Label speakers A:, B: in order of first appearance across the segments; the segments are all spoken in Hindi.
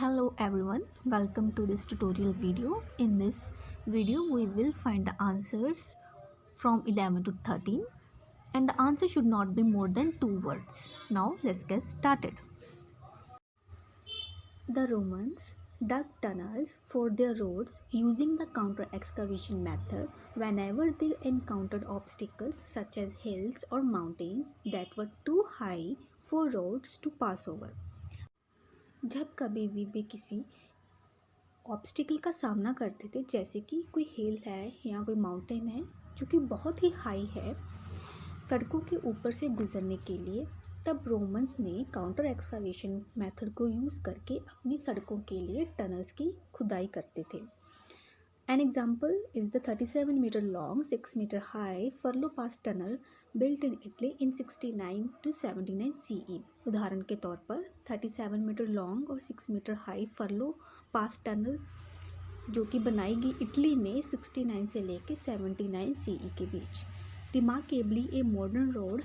A: Hello everyone, welcome to this tutorial video. In this video we will find the answers from 11 to 13 and the answer should not be more than 2 words. Now let's get started. The Romans dug tunnels for their roads using the counter excavation method whenever they encountered obstacles such as hills or mountains that were too high for roads to pass over. जब कभी भी किसी ऑब्स्टिकल का सामना करते थे, जैसे कि कोई हिल है या कोई माउंटेन है जो कि बहुत ही हाई है सड़कों के ऊपर से गुजरने के लिए, तब रोमन्स ने काउंटर एक्सकावेशन मेथड को यूज़ करके अपनी सड़कों के लिए टनल्स की खुदाई करते थे. An example is the 37-meter long, 6-meter high Furlow Pass tunnel built in Italy in 69 to 79 CE. उदाहरण के तौर पर 37 मीटर लॉन्ग और 6 मीटर हाई फर्लो पास टनल जो कि बनाई गई इटली में 69 से लेकर 79 CE के बीच. Remarkably, a modern road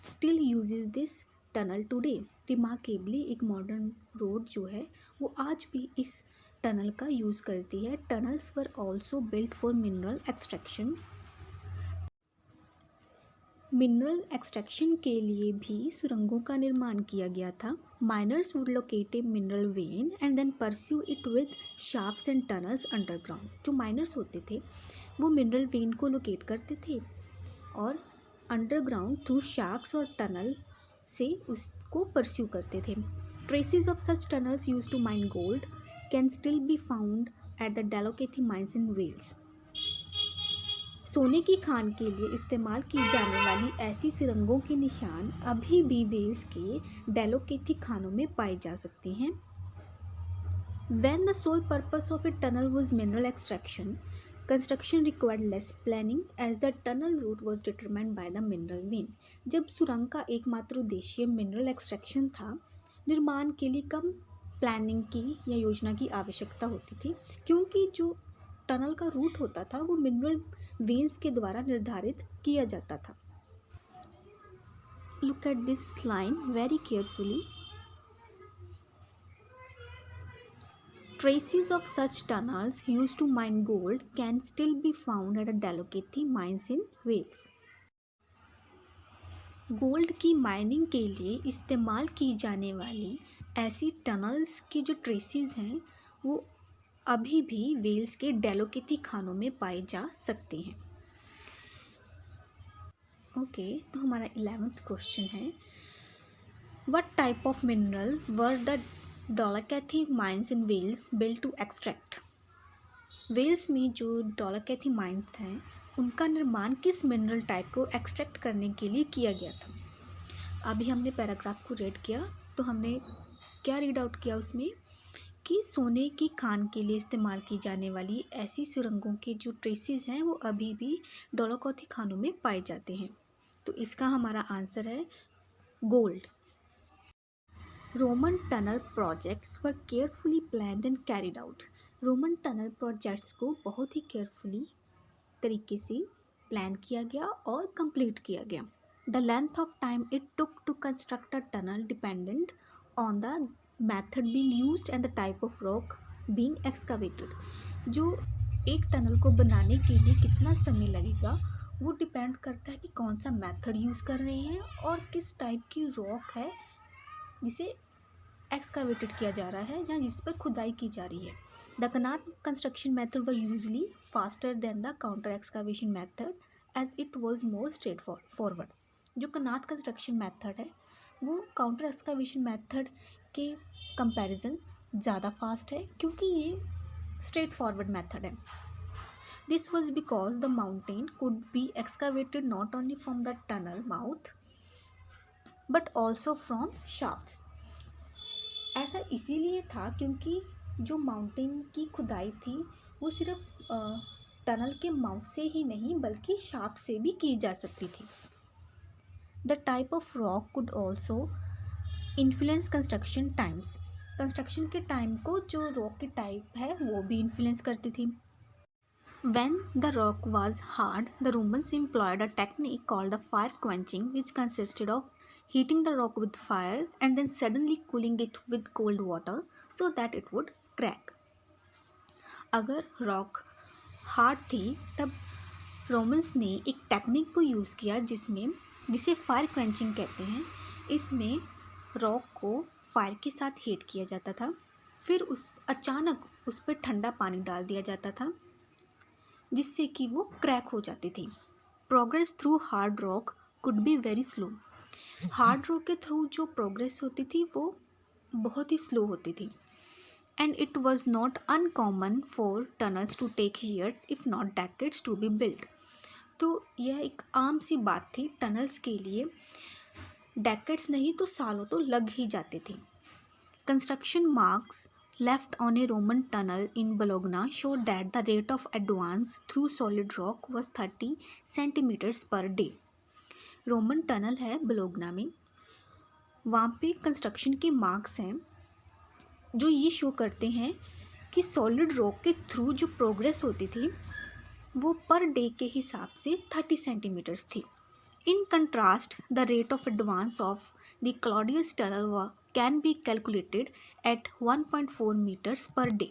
A: still uses this tunnel today. Remarkably, एक मॉडर्न रोड जो है वो आज भी इस टनल का यूज़ करती है. Tunnels were also built for mineral extraction. Mineral extraction के लिए भी सुरंगों का निर्माण किया गया था. Miners would locate a mineral vein and then pursue it with shafts and tunnels underground. जो माइनर्स होते थे वो मिनरल वेन को लोकेट करते थे और अंडरग्राउंड थ्रू शाफ्ट्स और टनल से उसको परस्यू करते थे. Traces of such tunnels used to mine gold can still be found at the Dalhousie mines in Wales. सोने की खान के लिए इस्तेमाल की जाने वाली ऐसी सुरंगों के निशान अभी भी वेल्स के डेलोकेथी खानों में पाए जा सकते हैं. When the sole purpose of a tunnel was mineral extraction, construction required less planning as the tunnel route was determined by the mineral vein. जब सुरंग का एकमात्र उद्देश्य मिनरल एक्सट्रैक्शन था, निर्माण के लिए कम प्लानिंग की या योजना की आवश्यकता होती थी क्योंकि जो टनल का रूट होता था वो मिनरल वेन्स के द्वारा निर्धारित किया जाता था. Look at this line very carefully. Traces of such tunnels used to mine gold can still be found at the Dalhousie mines in Wales. Gold की माइनिंग के लिए इस्तेमाल की जाने वाली ऐसी टनल्स की जो ट्रेसेस हैं वो अभी भी वेल्स के डेलोकेथी खानों में पाए जा सकते हैं. ओके, तो हमारा 11th क्वेश्चन है, what type of mineral were the Dolaucothi mines in Wales built to extract. Wales में जो डॉलाकैथी माइंस हैं उनका निर्माण किस मिनरल टाइप को एक्सट्रैक्ट करने के लिए किया गया था. अभी हमने पैराग्राफ को रीड किया तो हमने क्या रीड आउट किया उसमें कि सोने की खान के लिए इस्तेमाल की जाने वाली ऐसी सुरंगों के जो ट्रेसेस हैं वो अभी भी डोलाकैथी खानों में पाए जाते हैं. तो इसका हमारा आंसर है gold. Roman tunnel projects were carefully planned and carried out. Roman tunnel projects को बहुत ही केयरफुली तरीके से प्लान किया गया और कंप्लीट किया गया. The length of time it took to construct a tunnel dependent on the method being used and the type of rock being excavated. जो एक टनल को बनाने के लिए कितना समय लगेगा वो डिपेंड करता है कि कौन सा मेथड यूज़ कर रहे हैं और किस टाइप की रॉक है जिसे एक्सकावेटेड किया जा रहा है या जिस पर खुदाई की जा रही है. The Kanath construction method was usually faster than the counter excavation method as it was more straightforward. जो कनाथ कंस्ट्रक्शन मेथड है वो काउंटर एक्सकावेशन मेथड के कंपैरिजन ज़्यादा फास्ट है क्योंकि ये स्ट्रेट फॉरवर्ड मेथड है. This was because the mountain could be एक्सकावेटेड not only from the tunnel mouth but also from shafts. ऐसा इसीलिए था क्योंकि जो माउंटेन की खुदाई थी वो सिर्फ टनल के माउथ से ही नहीं बल्कि शाफ्ट से भी की जा सकती थी. The type of rock could also influence construction times. Construction के टाइम को जो रॉक की टाइप है वो भी इन्फ्लुएंस करती थी. When the rock was hard, the Romans employed a technique called the fire quenching, which consisted of heating the rock with fire and then suddenly cooling it with cold water so that it would crack. अगर रॉक हार्ड थी तब रोमन्स ने एक टेक्निक को यूज़ किया जिसे फायर क्वेंचिंग कहते हैं। इसमें रॉक को फायर के साथ हीट किया जाता था, फिर अचानक उस पर ठंडा पानी डाल दिया जाता था जिससे कि वो क्रैक हो जाती थी। Progress through hard rock could be very slow. Hard rock के थ्रू जो प्रोग्रेस होती थी वो बहुत ही स्लो होती थी। And it was not uncommon for tunnels to take years if not decades to be build. तो यह एक आम सी बात थी टनल्स के लिए, डेकेड्स नहीं तो सालों तो लग ही जाते थे। Construction marks left on a Roman tunnel in Bologna showed that the rate of advance through solid rock was 30 centimeters per day. Roman tunnel है बोलोग्ना में, वहाँ पे कंस्ट्रक्शन के मार्क्स हैं जो ये शो करते हैं कि सॉलिड रॉक के थ्रू जो प्रोग्रेस होती थी वो पर डे के हिसाब से 30 सेंटीमीटर्स थी। In contrast the rate of advance of the Claudius tunnel can be calculated at 1.4 metres per day.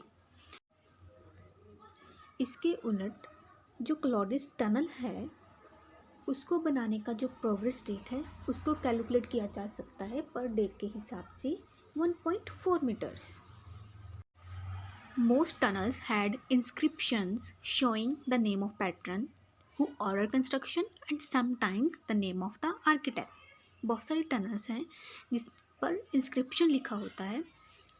A: इसके उलट जो क्लॉडियस टनल है उसको बनाने का जो प्रोग्रेस रेट है उसको कैलकुलेट किया जा सकता है पर डे के हिसाब से 1.4 meters. Most tunnels had inscriptions showing the name of patron who ordered construction and sometimes the name of the architect. बहुत सारी टनल्स हैं जिस पर इंस्क्रिप्शन लिखा होता है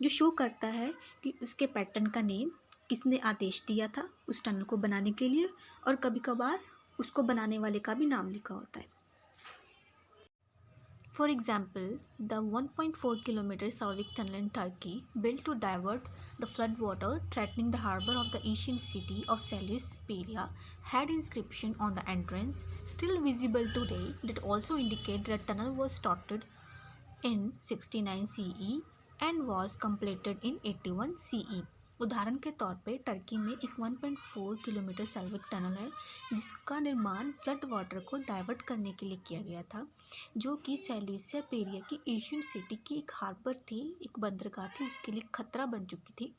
A: जो शो करता है कि उसके पैटर्न का नेम, किसने आदेश दिया था उस टनल को बनाने के लिए, और कभी कभार उसको बनाने वाले का भी नाम लिखा होता है। For example, the 1.4 kilometer Salvik tunnel in Turkey, built to divert the floodwater threatening the harbor of the ancient city of Seleucia Peria, had inscription on the entrance still visible today that also indicate that the tunnel was started in 69 CE and was completed in 81 CE. उदाहरण के तौर पे टर्की में एक 1.4 किलोमीटर सेल्विक टनल है जिसका निर्माण फ्लड वाटर को डाइवर्ट करने के लिए किया गया था, जो कि सेल्यूसिया पेरिया की एशियंट सिटी की एक हार्बर थी, एक बंदरगाह थी, उसके लिए खतरा बन चुकी थी,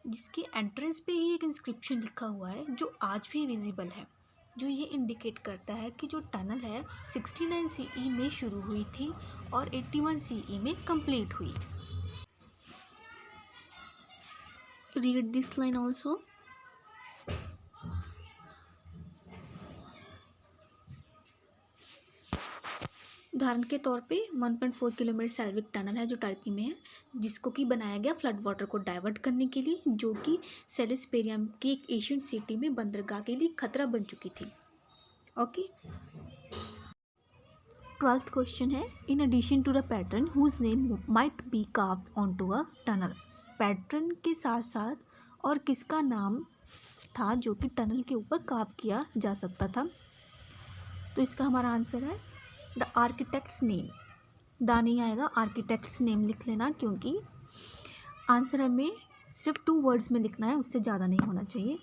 A: जिसके एंट्रेंस पे ही एक इंस्क्रिप्शन लिखा हुआ है जो आज भी विजिबल है, जो ये इंडिकेट करता है कि जो टनल है 69 CE में शुरू हुई थी और 81 CE में कंप्लीट हुई। Read this line also. उदाहरण के तौर पे 1.4 किलोमीटर सेल्विक टनल है जो टर्की में है, जिसको कि बनाया गया फ्लड वाटर को डाइवर्ट करने के लिए, जो कि सेल्यूसिया पेरिया की एक एशियन सिटी में बंदरगाह के लिए खतरा बन चुकी थी। ओके, 12th क्वेश्चन है, in addition to the pattern whose name might be carved onto a tunnel. Pattern के साथ साथ और किसका नाम था जो कि टनल के ऊपर कार्व किया जा सकता था? तो इसका हमारा आंसर है द आर्किटेक्ट्स नेम। द नहीं आएगा, आर्किटेक्ट्स नेम लिख लेना, क्योंकि आंसर हमें सिर्फ 2 वर्ड्स में लिखना है, उससे ज़्यादा नहीं होना चाहिए।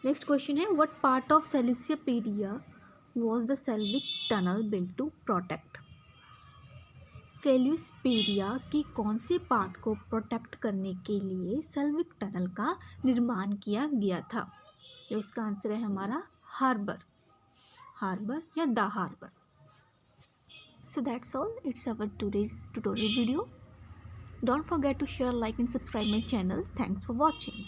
A: नेक्स्ट क्वेश्चन है, what part of Seleucia Pieria was the Selvik tunnel built to protect. Seleucia Pieria की कौन से पार्ट को प्रोटेक्ट करने के लिए सेल्विक टनल का निर्माण किया गया था? तो इसका आंसर है हमारा हार्बर या the harbour. So that's all. It's our today's tutorial video. Don't forget to share, like and subscribe my channel. Thanks for watching.